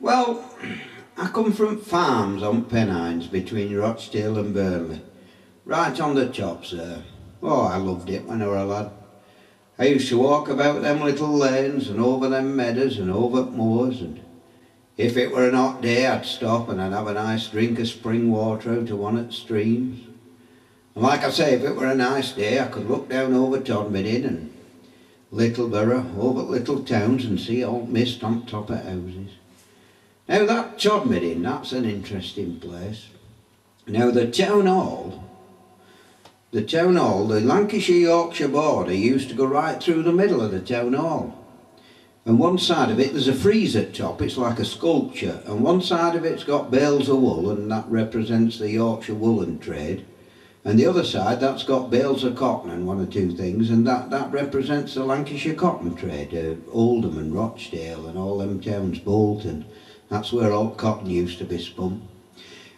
Well, I come from farms on Pennines between Rochdale and Burnley, right on the tops there. Oh, I loved it when I were a lad. I used to walk about them little lanes and over them meadows and over moors, and if it were an hot day I'd stop and I'd have a nice drink of spring water out of one of the streams. And like I say, if it were a nice day I could look down over Todmorden and Littleborough, over little towns, and see old mist on top of houses. Now that Todmorden, that's an interesting place. Now the town hall, the Lancashire Yorkshire border used to go right through the middle of the town hall. And one side of it, there's a frieze at top, it's like a sculpture, and one side of it's got bales of wool, and that represents the Yorkshire woolen trade. And the other side, that's got bales of cotton and one or two things, and that represents the Lancashire cotton trade, Oldham and Rochdale and all them towns, Bolton. That's where all cotton used to be spun.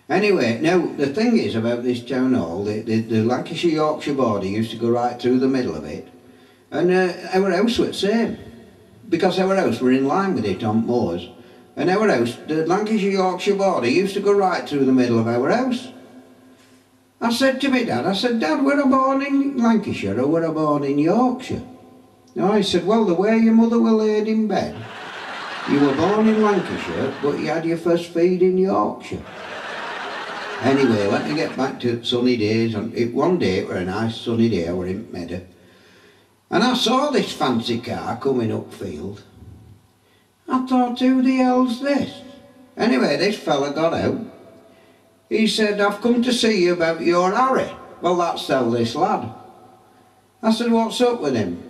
Anyway, now the thing is about this town hall, the Lancashire Yorkshire border used to go right through the middle of it, and our house was the same, because our house were in line with it on moors, and our house, the Lancashire Yorkshire border, used to go right through the middle of our house. I said to my dad, I said, Dad, were I born in Lancashire or were I born in Yorkshire? No, he said, well, the way your mother were laid in bed, you were born in Lancashire, but you had your first feed in Yorkshire. Anyway, let me get back to sunny days. One day, it were a nice sunny day, I were in meadow, and I saw this fancy car coming upfield. I thought, who the hell's this? Anyway, this fella got out. He said, I've come to see you about your Harry. Well, that's the this lad. I said, what's up with him?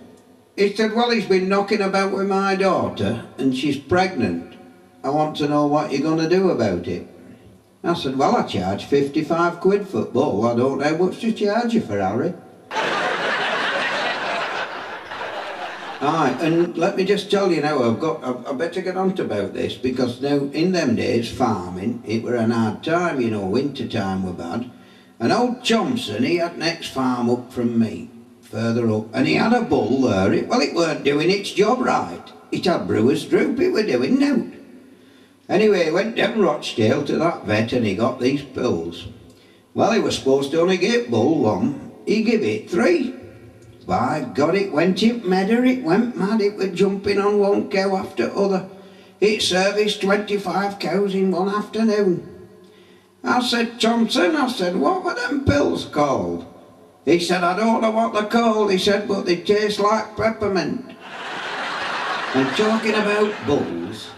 He said, well, he's been knocking about with my daughter and she's pregnant. I want to know what you're going to do about it. I said, well, I charge 55 quid for bull. I don't know how much to charge you for Harry. Aye, and let me just tell you now, I better get on to about this, because now in them days farming, it were an hard time, you know, winter time were bad. And old Thompson, he had next farm up from me, further up, and he had a bull there. It weren't doing its job right. It had brewer's droop, it were doing nought. Anyway, he went down Rochdale to that vet and he got these pills. Well, he was supposed to only get bull one, he give it 3. By God, it went in medder, it went mad, it was jumping on one cow after other. It serviced 25 cows in one afternoon. I said, Thompson, I said, what were them pills called? He said, I don't know what they're called, he said, but they taste like peppermint. And talking about bulls,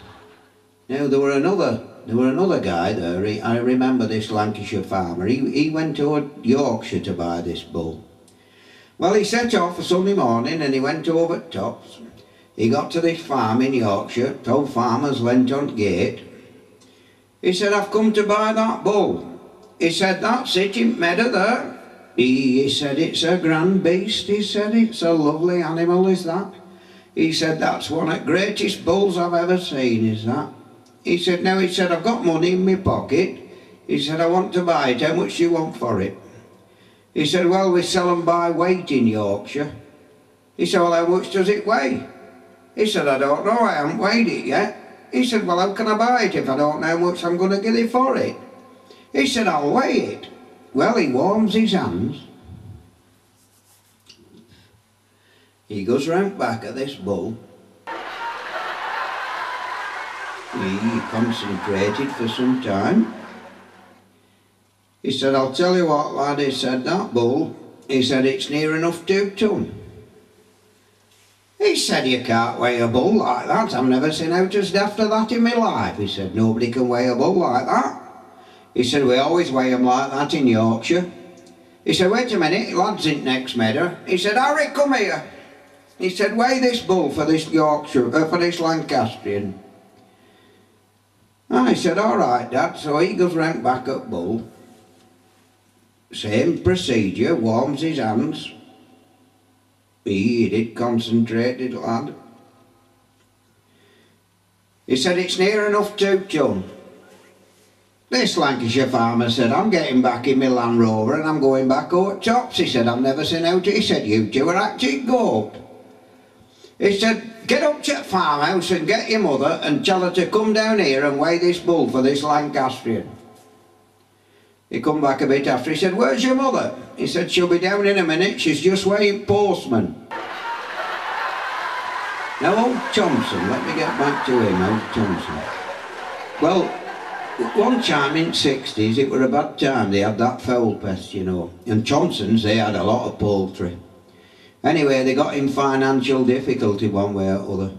now there were another guy there, I remember this Lancashire farmer, he went to Yorkshire to buy this bull. Well, he set off for Sunday morning and he went over to Tops. He got to this farm in Yorkshire, told farmers leant on the gate. He said, I've come to buy that bull. He said, that's it in meadow there. He said, it's a grand beast. He said, it's a lovely animal, is that? He said, that's one of the greatest bulls I've ever seen, is that? He said, no, he said, I've got money in my pocket. He said, I want to buy it. How much do you want for it? He said, well, we sell them by weight in Yorkshire. He said, well, how much does it weigh? He said, I don't know, I haven't weighed it yet. He said, well, how can I buy it if I don't know how much I'm going to get it for it? He said, I'll weigh it. Well, he warms his hands. He goes round back at this bull. He concentrated for some time. He said, I'll tell you what, lad, he said, that bull, he said, it's near enough 2 ton. He said, you can't weigh a bull like that. I've never seen out as after that in my life. He said, nobody can weigh a bull like that. He said, we always weigh them like that in Yorkshire. He said, wait a minute, lad's in next meadow. He said, Harry, come here. He said, weigh this bull for this Yorkshire, for this Lancastrian. I said, all right, Dad. So he goes round back at bull. Same procedure, warms his hands. He did concentrated, lad. He said, it's near enough 2 ton. This Lancashire farmer said, I'm getting back in my Land Rover and I'm going back over Tops. He said, I've never seen out. He said, you two are actually go up. He said, get up to the farmhouse and get your mother and tell her to come down here and weigh this bull for this Lancastrian. He come back a bit after, he said, where's your mother? He said, she'll be down in a minute, she's just weighing postman. Now old Thompson, let me get back to him, old Thompson. Well, one time in the 60s, it were a bad time, they had that fowl pest, you know. And Thompson's, they had a lot of poultry. Anyway, they got in financial difficulty one way or other.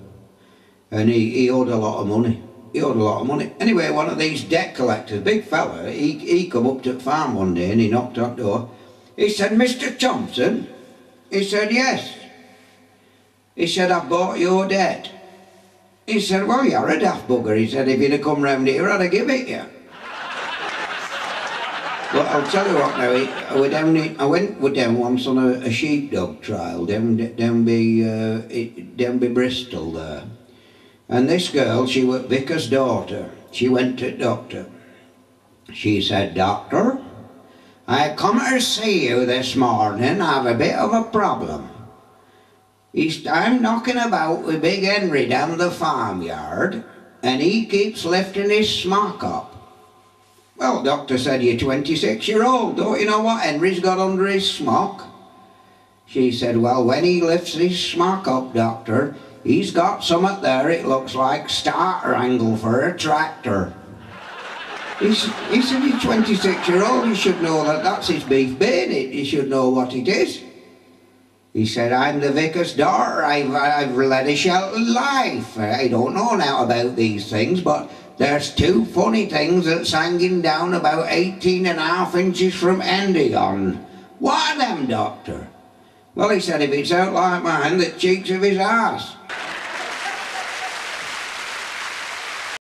And he owed a lot of money. He owed a lot of money. Anyway, one of these debt collectors, big fella, he come up to the farm one day and he knocked on the door. He said, Mr. Thompson? He said, yes. He said, I've bought your debt. He said, well, you're a daft bugger. He said, if you'd have come round here, I'd have give it you. But I'll tell you what now, I went down once on a sheepdog trial down by Bristol there. And this girl, she was vicar's daughter. She went to the doctor. She said, Doctor, I come to see you this morning. I have a bit of a problem. I'm knocking about with Big Henry down the farmyard, and he keeps lifting his smock up. Well, doctor said, you're 26-year-old, don't you know what Henry's got under his smock? She said, well, when he lifts his smock up, doctor, he's got something there, it looks like starter angle for a tractor. He said, he's 26-year-old, you should know that that's his beef bayonet, you should know what it is. He said, I'm the vicar's daughter, I've led a sheltered life. I don't know now about these things, but there's two funny things that's hanging down about 18.5 inches from Endion. What are them, doctor? Well, he said, if it's out like mine, the cheeks of his arse.